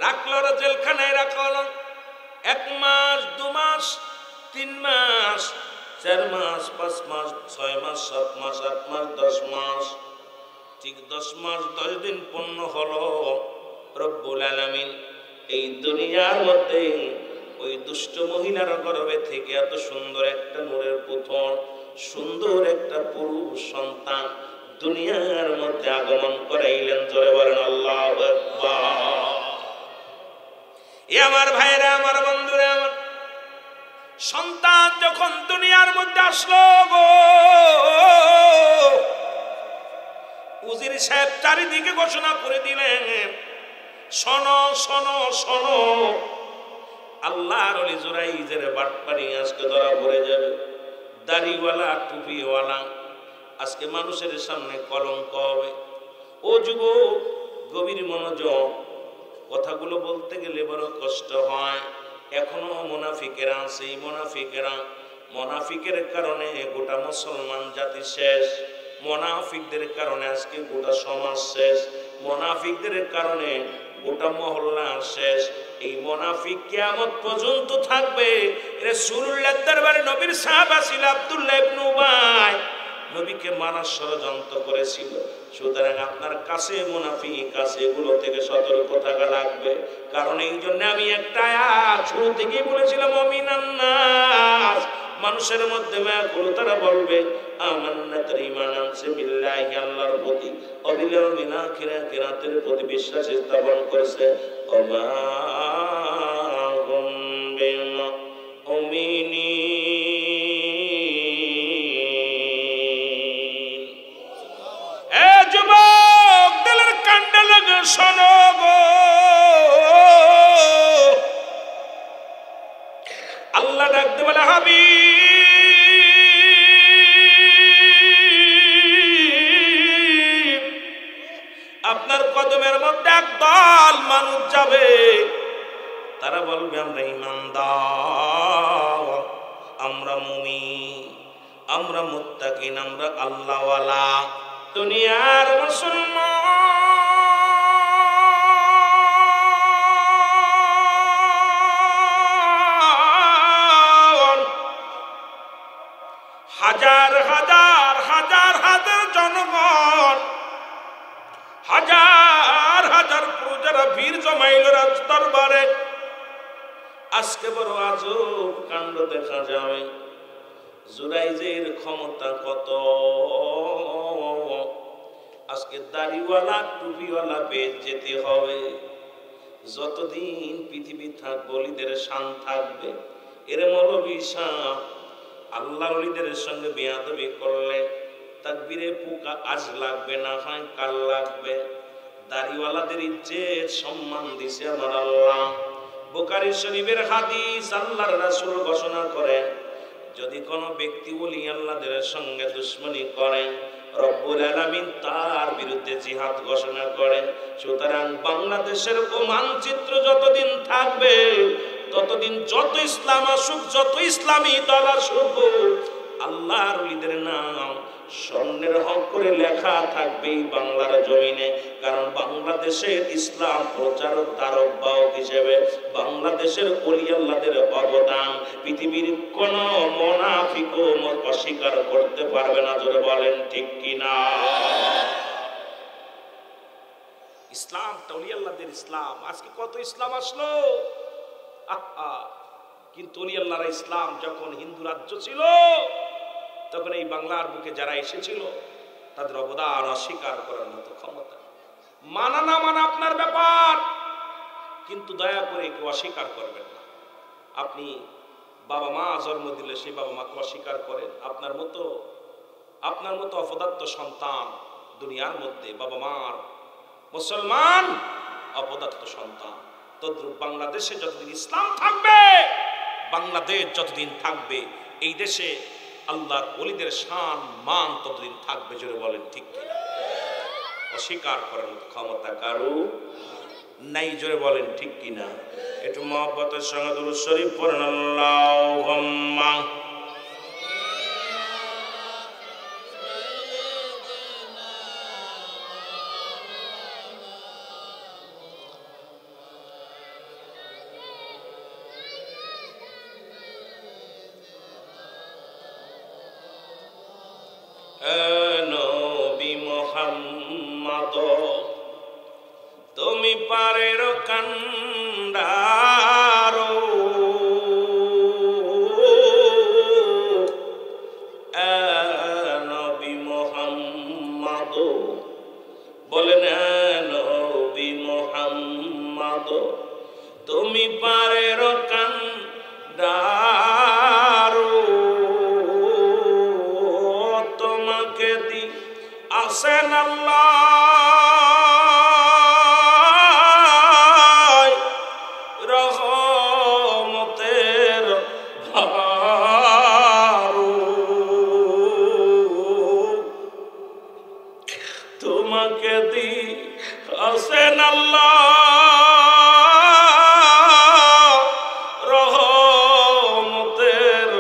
রাখলো, জেলখানায় রাখলো 1 মাস, 2 মাস, 3 মাস, 4 মাস, 5 মাস, 6 মাস, 7 মাস, 8 মাস, 10 মাস। ঠিক 10 মাস 10 দিন পূর্ণ হলো। রব্বুল আলামিন এই দুনিয়ার মধ্যে ওই দুষ্ট মহিলার গর্ভে থেকে এত সুন্দর একটা নূরের পুত্র, সুন্দর একটা পুরুষ সন্তান দুনিয়ার মধ্যে আগমন করাইলেন। জোরে বলেন আল্লাহু আকবার। এ আমার ভাইরা, আমার বন্ধুরা, আমার সন্তান যখন দুনিয়ার মধ্যে আসলো গো, উজির সাহেব চারিদিকে ঘোষণা করে দিলেন, শোনো শোনো শোনো, আল্লাহর ওলি জুরাইজের বাটপারি আজকে ধরা পড়ে যাবে। দাড়িওয়ালা, টুপিওয়ালা আজকে মানুষের সামনে কলঙ্ক হবে। ও যুবক, গভীর মনোযোগ। কথাগুলো বলতে গেলে বড় কষ্ট হয়। এখনো মুনাফিকেরা আছে। এই মুনাফিকের কারণে গোটা মুসলমান জাতি শেষ। মুনাফিকদের কারণে আজকে গোটা সমাজ শেষ। মুনাফিকদের কারণে গোটা মহল্লা শেষ। এই মুনাফিক কিয়ামত পর্যন্ত থাকবে। রাসূলুল্লাহর দরবারে নবীর সাহাবা ছিল আব্দুল্লাহ ইবনে উবাই, নবীকে মারার ষড়যন্ত্র করেছিল। সুতরাং আপনার কাছে মুনাফিক আছে, এগুলো থেকে সতর্ক থাকা লাগবে। কারণ এই জন্য আমি একটা আয়াত শুরু থেকেই বলেছিলাম, মুমিনান নাস, মানুষের মধ্যে মায়াকুল, তারা বলবে আমান্না, তার ঈমান আনছে বিল্লাহি, আল্লাহর প্রতি, ওয়াবিল ইয়াউমিল আখির, কিয়ামতের প্রতি বিশ্বাস স্থাপন করেছে। ওমা হুম বিমুমিনিন। এ যুবক, দিলের কান্ডা লাগে শোনো গো, আল্লাহ ডাকতে বলে, হাবিব, আপনার কদমের মধ্যে একদল মানুষ যাবে। তারা বলবে আমরা ঈমানদার, আমরা মুমিন, আমরা মুত্তাকিন, আমরা আল্লাহওয়ালা, দুনিয়ার মুসলমান। হাজার হাজার হাজার হাজার জনগণ, হাজার হাজার প্রজারা ভিড় জমাইল রাজদরবারে। আজকে বড় আজব কাণ্ড দেখা যাবে। জুরাইজের ক্ষমতা কত! আজকে দাড়িওয়ালা, টুপিওয়ালা বেশ যেতে হবে। যতদিন পৃথিবী থাকবে ওলিদের শান থাকবে। এর মৌলবী সাহেব আল্লাহর ওলিদের সঙ্গে বেয়াদবি করলে তাকবীরে পোকা আজ লাগবে, না হয় কাল লাগবে। দাড়িওয়ালাদের ইজ্জত সম্মান দিছে আমার আল্লাহ। বুখারী শরীফের হাদিস, আল্লাহর রাসূল ঘোষণা করেন, যদি কোনো ব্যক্তি ওলি আল্লাহদের সঙ্গে দুশমনি করে, রব্বুল আলামিন তার বিরুদ্ধে জিহাদ ঘোষণা করেন। সুতরাং বাংলাদেশের ও মানচিত্র যতদিন থাকবে, ততদিন যত ইসলাম আসুক, যত ইসলামী দল আসুক, আল্লাহর ওলিদের নাম স্বর্ণের হক করে লেখা থাকবে এই বাংলার জমিনে। কারণ বাংলাদেশের ইসলাম প্রচারক, ধারক বাহক হিসেবে বাংলাদেশের ওলি আল্লাহদের অবদান পৃথিবীর কোন মুনাফিকও অস্বীকার করতে পারবে না। জোরে বলেন ঠিক কিনা? ইসলামটা ওলি আল্লাহদের ইসলাম। আজকে কত ইসলাম আসলো, আহা! কিন্তু ওলি আল্লাহর ইসলাম যখন হিন্দু রাজ্য ছিল, তখন এই বাংলার বুকে যারা এসেছিল, তাদের অবদান অস্বীকার করার মতো ক্ষমতা। মানা না মানা আপনার ব্যাপার, কিন্তু দয়া করে কেউ অস্বীকার করবেন না। আপনি বাবা মা জন্ম দিলে সেই বাবা মাকে অস্বীকার করেন, আপনার মতো অপদার্থ সন্তান দুনিয়ার মধ্যে বাবা মার মুসলমান অপদার্থ সন্তান। তদ্রূপ বাংলাদেশে যতদিন ইসলাম থাকবে, বাংলাদেশ যতদিন থাকবে, এই দেশে আল্লাহর ওলিদের শান মান ততদিন থাকবে। জোরে বলেন ঠিক কিনা? অস্বীকার করার মতো ক্ষমতা কারো নাই। জোরে বলেন ঠিক কিনা? একটু মহব্বতের সঙ্গে দুরূদ শরীফ পড়েন। আল্লাহুম্মা নবী মুহাম্মদ, তুমি পারের কান্ডারো, নবী মুহাম্মদ বলেন, নবী মুহাম্মদ তুমি পারের কান্ডারো, তোমাকে দি আসেন আল্লাহ রহমতের ভারো, তোমাকে দি আসেন আল্লাহ রহমতের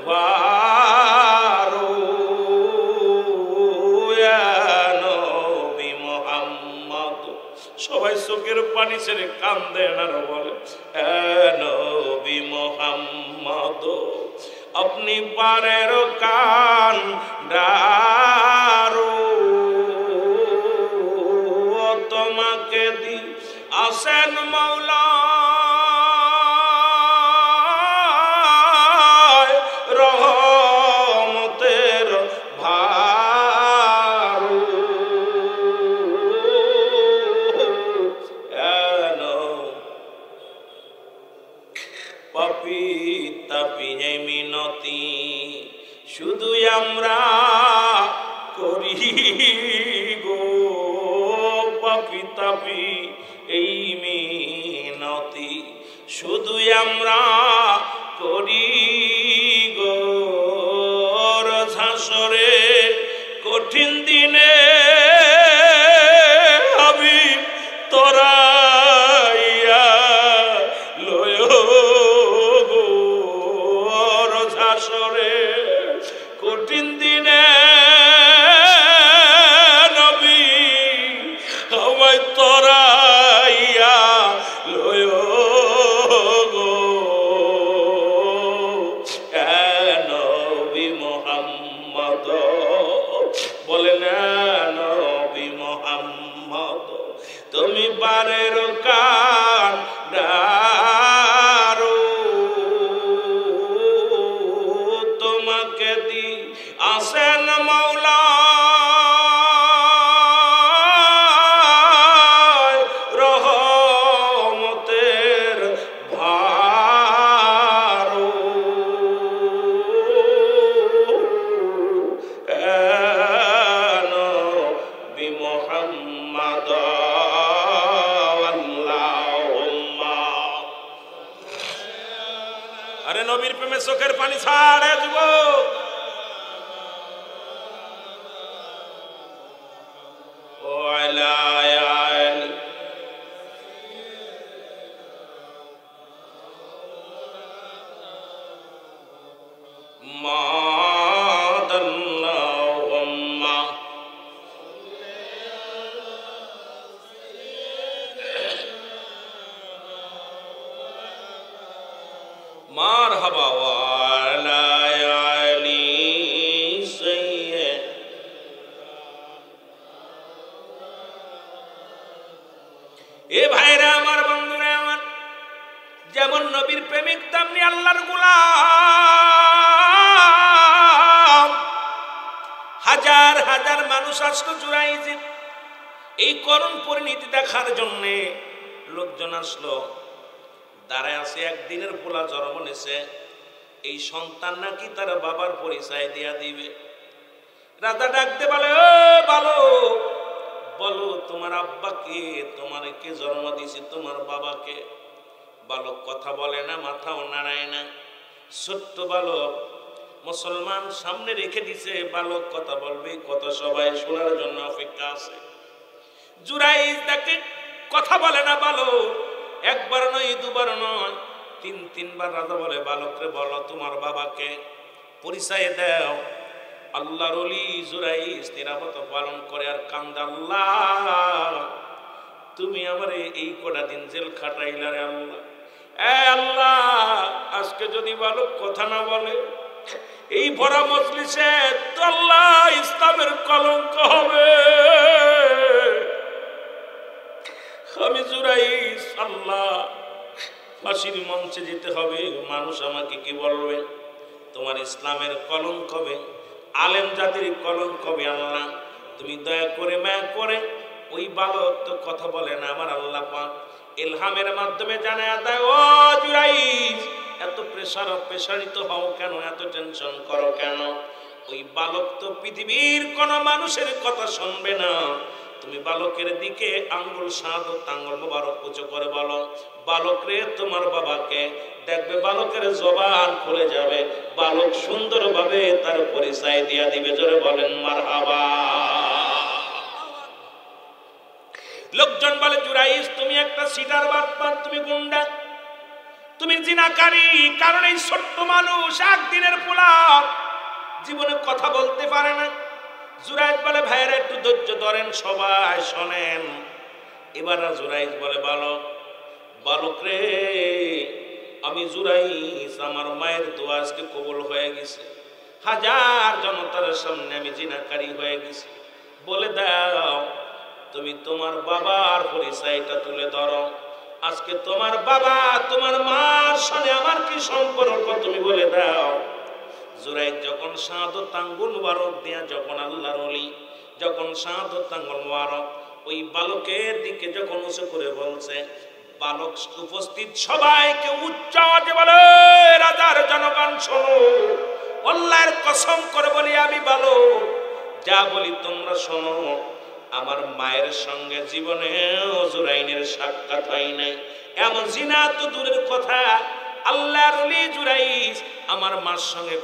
ভারো, নবী মুহাম্মদ। সবাই চোখের পানি ছেড়ে কান্দেন আর বলে, নবী মুহাম্মদ আপনি পারের কান্ডারো, তোমাকে দি আসেন মাওলা রহমতের ভারো, পাপী তাপী মিনতি শুধু আমরা করি গো, পাপী তাপী এই মিনতি শুধু আমরা করি গো, হাসরে কঠিন দিনে আমি তোরাইয়া লয় গো, হাসরে কঠিন দিনে নবী আমায় তোরাইয়া লয় গো, নবী মুহাম্মদ বলেন, নবী মুহাম্মদ তুমি পারের কান্ডারো, তোমাকে দি আসেন মাওলা রহমতের ভারো, নবী মুহাম্মদ আল্লাহুম্মা। আরে নবীর প্রেমে চোখের পানি ছাড়ে যুবক, ও আলা আলি মাদাল্লাহুম্মা। মারহাবা ওয়া আলা আলি সাইয়্যিদ। এ ভাইরা আমার, বন্ধুরা আমার, যেমন নবীর প্রেমিক তেমনি আল্লাহর গোলাম। হাজার হাজার মানুষ আসলো জুরাইজের এই করুণ পরিণতি দেখার জন্যে। লোকজন আসলো, দাঁড়ায় আছে একদিনের পোলা জন্ম নিছে, এই সন্তান নাকি তার বাবার পরিচয় দিয়া দিবে। রাজা ডাকতে বলে, ও বলো বলো তোমার আব্বাকে, তোমার কে জন্ম দিয়েছে, তোমার বাবাকে। বালক কথা বলে না, মাথাও নাড়ায় না। ছোট্ট বালক, মুসলমান সামনে রেখে দিছে, বালক কথা বলবে, কথা সবাই শোনার জন্য অপেক্ষা আছে। জুরাইজ তাকে কথা বলে না বালক, একবার নয় দুবার নয়, তিনবার রাজা বলে, বালকরে বলো তোমার বাবাকে, পরিচয় দাও। আল্লাহর ওলি জুরাইজ নিরাপত্তা পালন করে আর কান্দে, আল্লাহ তুমি আমারে এই কটা দিন জেল খাটাইলা রে আল্লাহ। আল্লাহ আজকে যদি বালক কথা না বলে এই ভরা মজলিসে তো আল্লাহ ইসলামের কলঙ্ক হবে। আমি জুরাইজ, আল্লাহ ফাঁসির মঞ্চে যেতে হবে, মানুষ আমাকে কি বলবে? তোমার ইসলামের কলঙ্ক হবে, আলেম জাতির কলঙ্ক হবে। আল্লাহ তুমি দয়া করে মায়া করে, ওই বালক তো কথা বলে না, আমার আল্লাহ পাক ইলহামের মাধ্যমে জানায়া দেয়, ও জুরাইজ এত প্রেসারিত হও কেন, এত টেনশন করো কেন? ওই বালক তো পৃথিবীর কোন মানুষের কথা শুনবে না। তুমি বালকের দিকে আঙ্গুল শাহাদত আঙ্গুল মোবারক উঁচু করে বলো, বালক রে তোমার বাবাকে। দেখবে বালকের জবান খুলে যাবে, বালক সুন্দরভাবে তার পরিচয় দিয়া দিবে। জোরে বলেন মারহাবা। লোকজন বলে, জুরাইজ তুমি একটা সিটার বাটপার, তুমি গুন্ডা, তুমি জিনাকারী। কারণ এই ছোট্ট মানুষ একদিনের পোলা, জীবনে কথা বলতে পারে না। জুরাইজ বলে, ভাইয়েরা একটু ধৈর্য ধরেন, সবাই শোনেন। এবার জুরাইজ বলে, বালক রে আমি জুরাইজ, আমার মায়ের দোয়া আজকে কবুল হয়ে গেছে, হাজার জনতার সামনে আমি জিনাকারী হয়ে গেছি, বলে দাও তুমি তোমার বাবার পরিচয়টা তুলে ধরো। আজকে তোমার বাবা তোমার মার সাথে আমার কি সম্পর্ক তুমি বলে দাও। জুরাইজ যখন শাহাদত আঙ্গুল মুবারক দিয়া, যখন আল্লাহর ওলি যখন শাহাদত আঙ্গুল মুবারক ওই বালকের দিকে যখন উঁচু করে বলছে, বালক উপস্থিত সবাইকে উচ্চ আওয়াজে বলে, রাজার জনগণ শোনো, আল্লাহর কসম করে বলি আমি বালক, যা বলি তোমরা শোনো। আমার মায়ের সঙ্গে জীবনেও জুরাইনের সাক্ষাৎ হয় নাই, এমন জিনা তো দূরের কথা, আল্লাহর ওলি জুরাইজ আমার মার সঙ্গে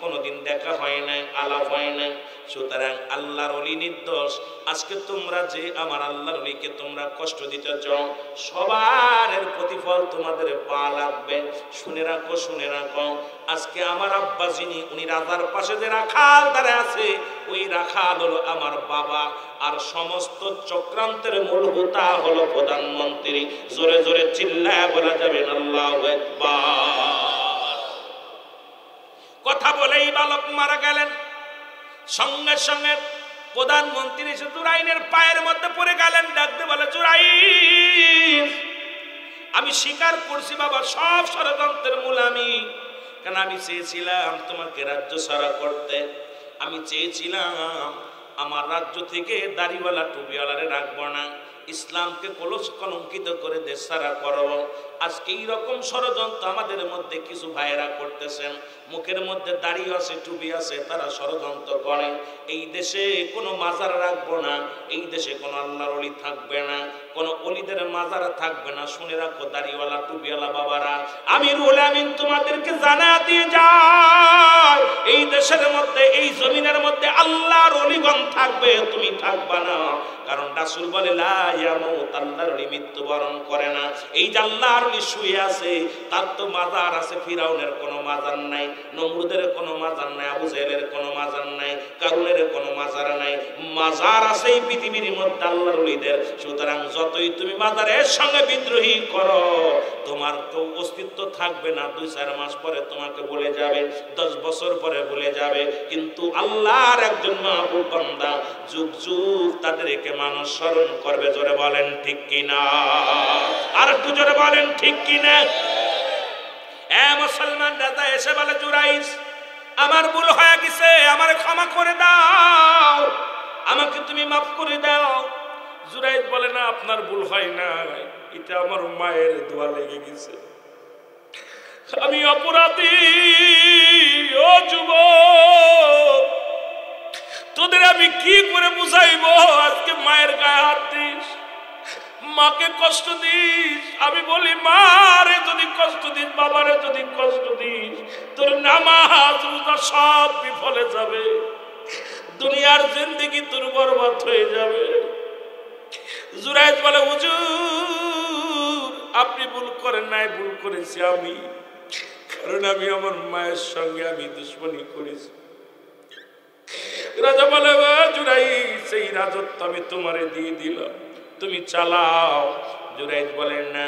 কোনোদিন দেখা হয় নাই, আলাপ হয় নাই। সুতরাং আল্লাহর ওলি নির্দোষ। আজকে তোমরা যে আমার আল্লাহর ওলিকে তোমরা কষ্ট দিতে চাও, সবার এর প্রতিফল তোমাদের পাওয়া লাগবে। শুনে রাখো, আজকে আমার আব্বা যিনি, উনি রাজার পাশে যে রাখাল দাঁড়ায় আছে, ওই রাখাল হলো আমার বাবা, আর সমস্ত চক্রান্তের মূল হোতা হলো প্রধানমন্ত্রী। জোরে জোরে চিল্লায় বলা যাবে আল্লাহু আকবার। কথা বলেই বালক মারা গেলেন। সঙ্গে সঙ্গে প্রধানমন্ত্রী এসে জুরাইনের পায়ের মধ্যে পড়ে গেলেন, ডাকতে বলে, জুরাইন আমি স্বীকার করছি বাবা, সব ষড়যন্ত্রের মূল আমি। কারণ আমি চেয়েছিলাম তোমাকে রাজ্য ছাড়া করতে, আমি চেয়েছিলাম আমার রাজ্য থেকে দাড়িওয়ালা টুপিওয়ালারে রাখবো না, ইসলামকে কলঙ্কিত করে দেশ ছাড়া করবো। আজকে এইরকম ষড়যন্ত্র আমাদের মধ্যে কিছু ভাইয়েরা করতেছেন, মুখের মধ্যে দাড়ি আছে টুপি আছে, তারা ষড়যন্ত্র করেন। এই দেশে কোনো মাজার রাখবো না, এই দেশে কোনো আল্লাহর ওলি থাকবে না, কোনো অলিদের মাজার থাকবে না। শুনে রাখো দাড়িওয়ালা টুপিওয়ালা বাবারা, আমিরুল আমিন তোমাদেরকে জানা দিয়ে যায়, এই দেশের মধ্যে এই জমিনের মধ্যে আল্লাহর ওলিগণ থাকবে, তুমি থাকবা না। কারণ রাসূল বলে, লা ইয়ামুত, আল্লাহর ওলি মৃত্যুবরণ করে না। এই যে আল্লাহর ওলি শুয়ে আছে, তার তো মাজার আছে, ফিরাউনের কোনো মাজার নাই, নমরুদের কোনো মাজার নাই, আবু জেহেলের কোনো মাজার নাই, কারুনের কোনো মাজার নাই। মাজার আছে এই পৃথিবীর মধ্যে আল্লাহর ওলিদের। সুতরাং যতই তুমি মাজারের সঙ্গে বিদ্রোহী করো, তোমার তো অস্তিত্ব থাকবে না। 2-4 মাস পরে তোমাকে ভুলে যাবে, 10 বছর পরে ভুলে যাবে। কিন্তু আল্লাহর একজন মাহবুব বান্দা যুগ যুগ তাদেরকে মানুষ স্মরণ করবে। জোরে বলেন ঠিক কিনা? আর একটু জোরে বলেন ঠিক কিনা? মুসলমান রাজা এসে বলে, জুরাইজ আমার ভুল হয়ে গেছে, আমারে ক্ষমা করে দাও, আমাকে তুমি মাফ করে দাও। জুরাইদ বলে না, আপনার ভুল হয় না, এটা আমার মায়ের দোয়া লেগে গেছে, আমি অপরাধী। ও যুবক, তোদের আমি কি করে বুঝাইবো? আজকে মায়ের গায়ে হাত দিস, মাকে কষ্ট দিস। আমি বলি, মারে যদি কষ্ট দিস, বাবারে যদি কষ্ট দিস, তোর নামাজ রোজা সব বিফলে যাবে, দুনিয়ার জিন্দেগি তোর বরবাদ হয়ে যাবে। জুরাইদ বলে, হুজুর আপনি ভুল করেন নাই, ভুল করেছি আমি, কারণ আমি আমার মায়ের সঙ্গে আমি দুশ্মনী করেছি। রাজা বলে, জুরাইদ সেই রাজত্ব আমি তোমারে দিয়ে দিলাম, তুমি চালাও। জুরাইদ বলেন, না,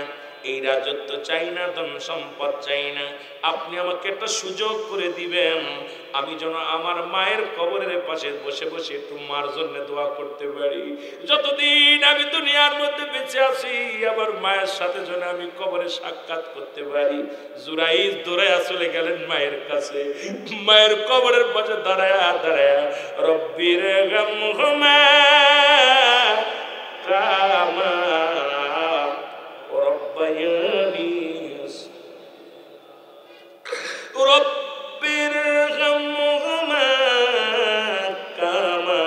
এই রাজত্ব চাই না, ধন সম্পদ চাই না, আপনি আমাকে একটা সুযোগ করে দিবেন, আমি যেন আমার মায়ের কবরের পাশে বসে বসে একটু মার জন্য দোয়া করতে পারি। যতদিন আমি দুনিয়ার মধ্যে বেঁচে আছি, আমার মায়ের সাথে যেন আমি কবরে সাক্ষাৎ করতে পারি। জুরাইদ দৌড়াইয়া চলে গেলেন মায়ের কাছে, মায়ের কবরের পাশে দাঁড়ায়া দাঁড়ায়া রব্বির গামহুমা কামা রব্বায়ানি রব্বির গামহুমা কামা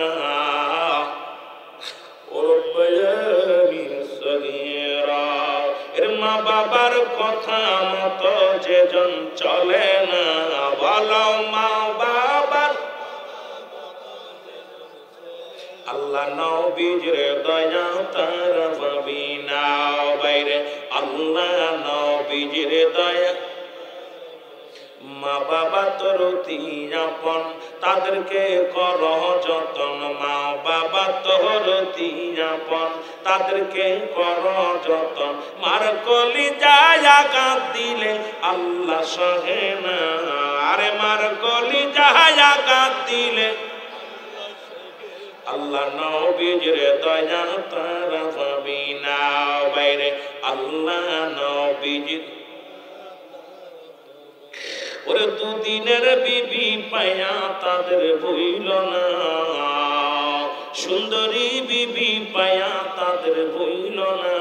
রব্বায়ানি সগীরা। এর মা বাবার কথা মতো যেজন চলে না, বলো মা বাবার আল্লাহ নবীর দয়া তার পাবি না বাইরে, আল্লাহ নবীর দয়া। মা বাবা তোর আপন, তাদেরকে কর যতন, মা বাবা তোর আপন, তাদেরকে কর যতন। মার কলি যায় আঘাত দিলে আল্লাহ সহে না, আরে মার কলি যায় আঘাত দিলে আল্লাহ নবীর দয়া তারা পাবি না বাইরে, আল্লাহ নবীর। ওরে দুদিনের বিবি পায়া তাদের ভুইল না, সুন্দরী বিবি পায়া তাদের ভুইল না,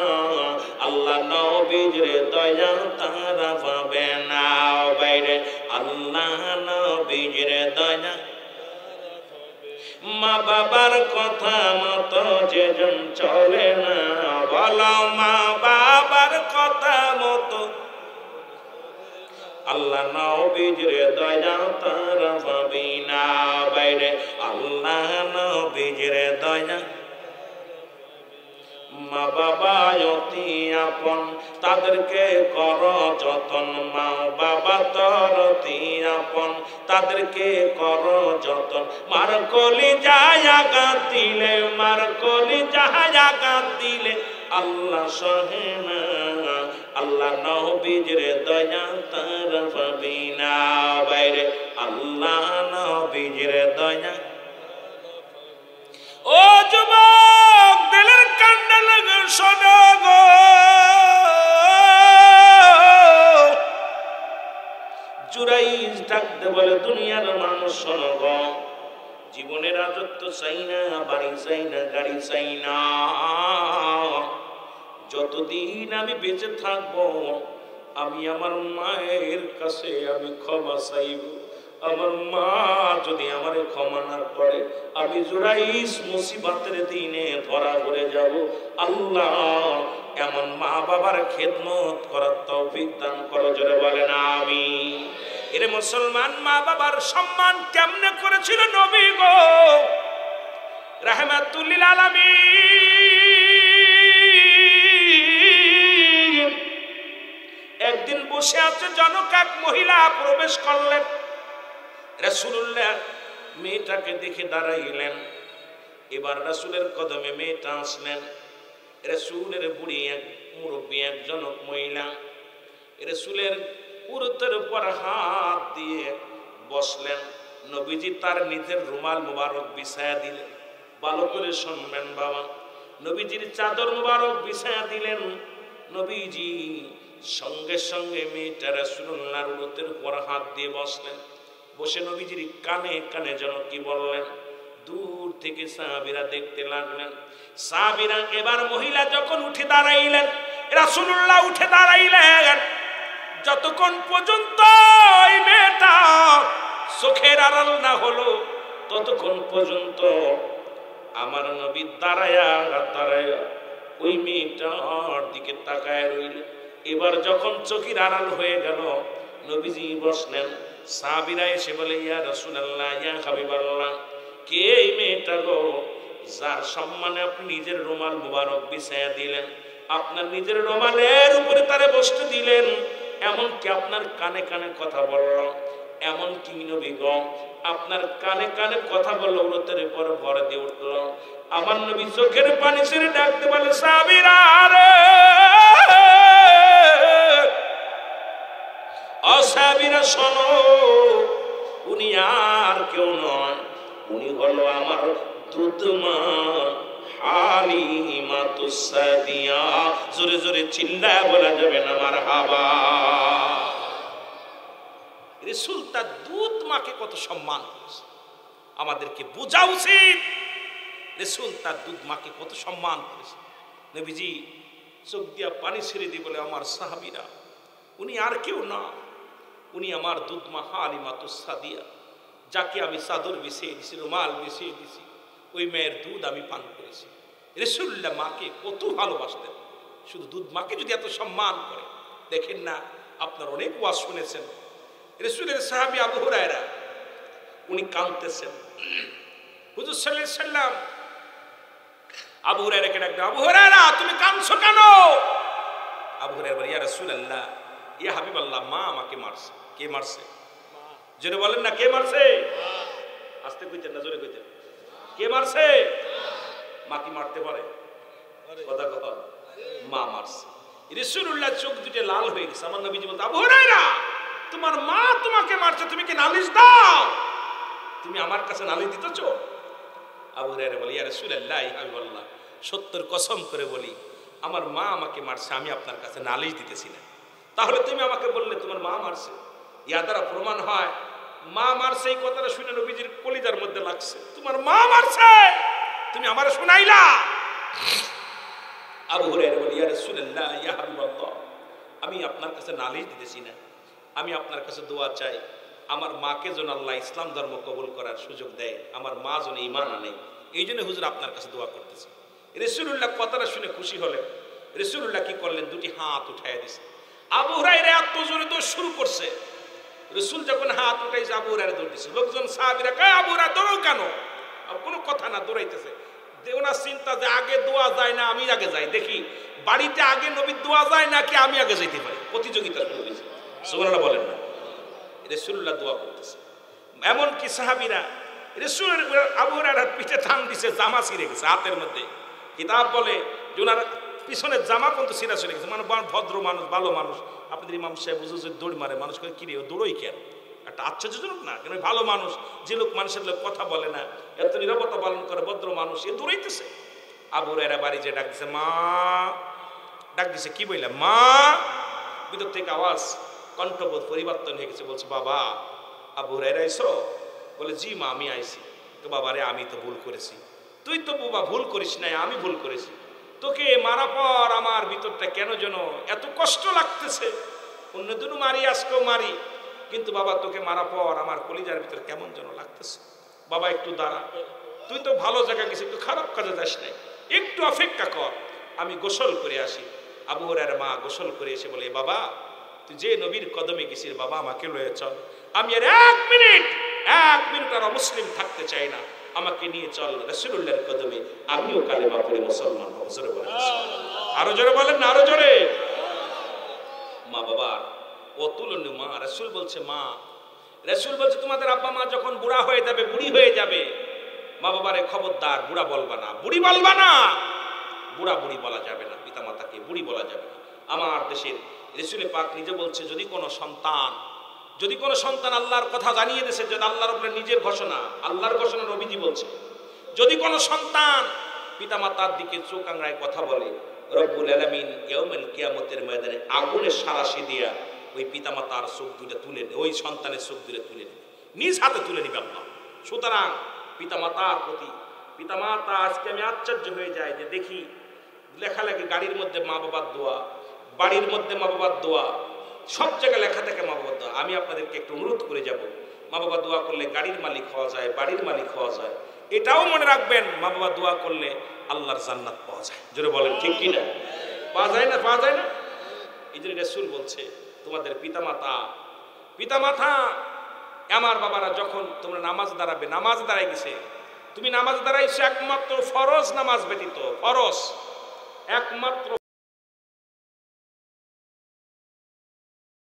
আল্লাহ নবীর দয়া তারা পাবে না বাইরে, আল্লাহ নবীর দয়া। মা বাবার কথা মতো যেজন চলে না, বলো মা বাবার কথা মতো আল্লাহ নবীর দয়া তারা পাবি না বাইরে, আল্লাহ নবীর দয়া। মা বাবা অতি আপন, তাদেরকে কর যতন, মা বাবা তোর অতি আপন, তাদেরকে কর যতন। মার কলি যায় আঘাত দিলে, মার কলি যায় আঘাত দিলে আল্লাহ সহে না, আল্লাহ নবীর দয়া তার পাবি না বাইরে, আল্লাহ নবীর দয়া। ও যুবক, দিলের কান্ডা লাগে শোনো গো, জুরাইদ ডাকতে বলে, দুনিয়ার মানুষ শোনো গো, জীবনের রাজত্ব চাই না, বাড়ি চাই না, গাড়ি চাই না, যতদিন আমি বেঁচে থাকবো আমি আমার মায়ের কাছে আমি ক্ষমা চাইব। আমার মা যদি আমারে ক্ষমা না করে, আমি জুরাইদ মুসিবতের দিনে ধরা পড়ে যাব। আল্লাহ এমন মা বাবার খেদমত করার তৌফিক দান করো, জোরে বলেন আমিন। এর মুসলমান মা বাবার সম্মান কেমনে করেছিল নবী গো রাহমাতুল লিল আলামিন। একদিন বসে আছে জনক, এক মহিলা প্রবেশ করলেন, রাসূলুল্লাহ মেয়েটাকে দেখে দাঁড়াইলেন। এবার রাসূলের কদমে মেয়েটা আসলেন। রাসূলের বুড়ি এক মুরব্বী এক জনক মহিলা রাসূলের উরুতের উপর হাত দিয়ে বসলেন। নবীজি তার নিজের রুমাল মুবারক বিছায়া দিলেন। ভালো করে শুনবেন বাবা, নবীজির চাদর মুবারক বিছায়া দিলেন। নবীজি সঙ্গে সঙ্গে মেয়েটা রাসূলুল্লাহর উরুতের উপর হাত দিয়ে বসলেন। বসে নবীজির কানে কানে যেন কি বললেন। দূর থেকে সাহাবীরা দেখতে লাগলেন। সাহাবীরা এবার মহিলা যখন উঠে দাঁড়াইলেন, রাসূলুল্লাহ উঠে দাঁড়াইলেন, যতক্ষণ পর্যন্ত ওই মেয়েটা চোখের আড়াল না হলো ততক্ষণ পর্যন্ত আমার নবী দাঁড়ায়া ওই মেয়েটার দিকে তাকায় রইলেন। এবার যখন চোখের আড়াল হয়ে গেল, নবীজি বসলেন। সাহাবীরা এসে বলে, ইয়া রাসূলুল্লাহ, ইয়া হাবিবাল্লাহ, কে এই মেয়েটা গো, যার সম্মানে আপনি নিজের রুমাল মুবারক বিছায়া দিলেন, আপনার নিজের রুমালের উপরে তারে বসতে দিলেন, এমনকি আপনার কানে কানে কথা বলল, এমন কি নবী গো আপনার কানে কানে কথা বললো, উরতের উপর ভর দিয়ে উঠল। আমার নবী চোখের পানি ছেড়ে ডাকতে বলে, সাহাবীরা রে, ও সাহাবীরা শোনো, উনি আর কেউ নয়, উনি হলো আমার দুধমা হালিমাতুস সাদিয়া। জোরে জোরে চিল্লায় বলা যাবে না মারহাবা। রাসূল তার দুধ মাকে কত সম্মান করেছে, আমাদেরকে বোঝা উচিত। রাসূল তার দুধ মাকে কত সম্মান করেছে। নবীজি চোখ দিয়া পানি ছেড়ে দিয়ে বলে, আমার সাহাবীরা, উনি আর কেউ না, উনি আমার দুধ মা হালিমাতুস সাদিয়া, যাকে আমি চাদর বিছিয়ে দিছি, রুমাল বিছিয়ে দিছি, ওই মেয়ের দুধ আমি পান করেছি। রাসূলুল্লাহ মাকে কত ভালোবাসতেন। শুধু দুধ মাকে যদি এত সম্মান করে, দেখেন না, আপনার অনেক ওয়াজ শুনেছেন। রাসূলের সাহাবী আবু হুরায়রা, উনি কাঁদতেছেন। হুজুর সাল্লাল্লাহু আলাইহি সাল্লাম আবু হুরায়রাকে ডাকলেন, আবু হুরায়রা, তুমি কাঁদছো কেন? আবু হুরায়রা বলে, ইয়া রাসূলুল্লাহ, ইয়া হাবিবাল্লাহ, মা আমাকে মারছে। কে মারছে? জোরে বলেন না, কে মারছে? আস্তে কইতেন না, জোরে কইতেন। কে মারছে? মা কি মারতে পারে? কথা কথা, মা মারছে। রাসূলুল্লাহ চোখ দুটো লাল হয়ে গেছে। আমার নবীজি বলতে, আবু হুরায়রা, তোমার মা তোমাকে মারছে, তুমি কি নালিশ দাও? তুমি আমার কাছে নালিশ দিতেছো? আবু হুরায়রা বলে, ইয়া রাসূলুল্লাহ, ইয়া হাবিবাল্লাহ, সত্যের কসম করে বলি, আমার মা আমাকে মারছে, আমি আপনার কাছে নালিশ দিতেছি না। তাহলে তুমি আমাকে বললে তোমার মা মারছে, ইয়া দ্বারা প্রমাণ হয় মা মারছে। এই কথাটা শুনে নবীজির কলিজার মধ্যে লাগছে। তোমার মা মারছে, তুমি আমারে শুনাইলা? আবু হুরায়রা বলে, ইয়া রাসূলুল্লাহ, ইয়া হাবিবাল্লাহ, আমি আপনার কাছে নালিশ দিতেছি না, আমি আপনার কাছে দোয়া চাই, আমার মাকে যেন আল্লাহ ইসলাম ধর্ম কবুল করার সুযোগ দেয়, আমার মা যেন ঈমান আনে, এই জন্য হুজুর আপনার কাছে দোয়া করতেছি। রাসূলুল্লাহ কথাটা শুনে খুশি হলেন। রাসূলুল্লাহ কি করলেন? দুটি হাত উঠাইয়া দিয়েছে। আবু হুরায়রা এত জোরে দৌড় শুরু করছে। রাসূল যখন হাত উঠাইছে, আবু হুরায়রা দৌড় দিছে। লোকজন সাহাবীরা কয়, আবু হুরায়রা দৌড়াও কেন? কোনো কথা না, দৌড়াইতেছে। ওনার চিন্তা যে আগে দোয়া যায় না, আমি আগে যাই, দেখি বাড়িতে আগে নবীর দোয়া যায় নাকি আমি আগে যাইতে পারি, প্রতিযোগিতা শুরু হয়েছে। সুবহানাল্লাহ বলেন না। রাসূলুল্লাহ দোয়া করতেছে। এমনকি সাহাবীরা রাসূলের আবু হুরায়রার পিঠে টান দিছে, জামা ছিঁড়ে গেছে হাতের মধ্যে। কিতাব বলে যে ওনার পিছনের জামা পর্যন্ত ছিঁড়া চলে গেছে। মানে ভদ্র মানুষ, ভালো মানুষ। আপনাদের ইমাম সাহেব বুঝে দৌড় মারে, মানুষ করে কিরে ও দৌড়ই কেন? একটা আশ্চর্যজনক না? কেন ভালো মানুষ, যে লোক মানুষের লোক কথা বলে না, এত নিরাপত্তা পালন করে, ভদ্র মানুষ, এ দৌড়াইতেছে। আবু হুরায়রা বাড়ি যে ডাক দিছে, মা ডাক দিছে। কি বললাম? মা। ভিতর থেকে আওয়াজ, কণ্ঠবোধ পরিবর্তন হয়ে গেছে। বলছে, বাবা। আবু হুরায়রা আইছো? বলে, জি মা, আমি আইছি। তো বাবা রে, আমি তো ভুল করেছি। তুই তো বাবা ভুল করিস নাই, আমি ভুল করেছি। তোকে মারা পর আমার ভিতরটা কেন যেন এত কষ্ট লাগতেছে। অন্যদিনও মারি, আজকেও মারি, কিন্তু বাবা তোকে মারা পর আমার কলিজার ভিতর কেমন যেন লাগতেছে। বাবা একটু দাঁড়া, তুই তো ভালো জায়গায় গেছিস, একটু খারাপ কাজে যাস নাই, একটু অপেক্ষা কর, আমি গোসল করে আসি। আবু হুরায়রার মা গোসল করে এসে বলে, বাবা তুই যে নবীর কদমে গেছিস, বাবা আমাকে লয়ে চল। আমি আর এক মিনিট আর অমুসলিম থাকতে চাই না, আমাকে নিয়ে চল রাসূলুল্লাহর কদমে, আমিও কালেমা পড়ে মুসলমান হব। জোরে বলেন, আরো জোরে বলেন না, আরো জোরে। মা বাবার অতুলনীয় মা। রাসূল বলছে, মা, রাসূল বলছে তোমাদের আব্বা মা যখন বুড়া হয়ে যাবে, বুড়ি হয়ে যাবে, মা বাবারে খবরদার বুড়া বলবা না, বুড়ি বলবা না। বুড়া বুড়ি বলা যাবে না, পিতা মাতাকে বুড়ি বলা যাবে না। আমার দেশের রাসূল পাক নিজে বলছে, যদি কোনো সন্তান আল্লাহর কথা জানিয়ে দিয়েছে, যদি আল্লাহর উপরে নিজের ঘোষণা, আল্লাহর ঘোষণা নবীজি বলছে, যদি কোনো সন্তান পিতা মাতার দিকে চোখ আঙড়ায় কথা বলে, রব্বুল আলামিন ইয়াউমুল কিয়ামতের ময়দানে আগুনের সারাশি দিয়া ওই পিতা মাতার চোখ দুটো তুলে নেয়, ওই সন্তানের চোখ দুটো তুলে নেয়। নিজ হাতে তুলে নিবে আল্লাহ। সুতরাং পিতামাতার প্রতি, পিতামাতা আজকে আমি আশ্চর্য হয়ে যাই যে দেখি লেখালেখি গাড়ির মধ্যে মা বাবার দোয়া, বাড়ির মধ্যে মা বাবার দোয়া, সব জায়গায় লেখা থাকে মা বাবার দোয়া। আমি আপনাদেরকে একটু অনুরোধ করে যাব, মা বাবা দোয়া করলে গাড়ির মালিক হওয়া যায়, বাড়ির মালিক হওয়া যায়। এটাও মনে রাখবেন, মা বাবা দোয়া করলে আল্লাহর জান্নাত পাওয়া যায়। জোরে বলেন ঠিক কিনা? পাওয়া যায় না? পাওয়া যায় না? এই জন্য রাসূল বলছে তোমাদের পিতামাতা, পিতামাতা আমার বাবারা যখন তোমরা নামাজ দাঁড়াবে, নামাজ দাঁড়াই গেছে, তুমি নামাজ দাঁড়াইছো একমাত্র ফরজ নামাজ ব্যতীত, ফরজ একমাত্র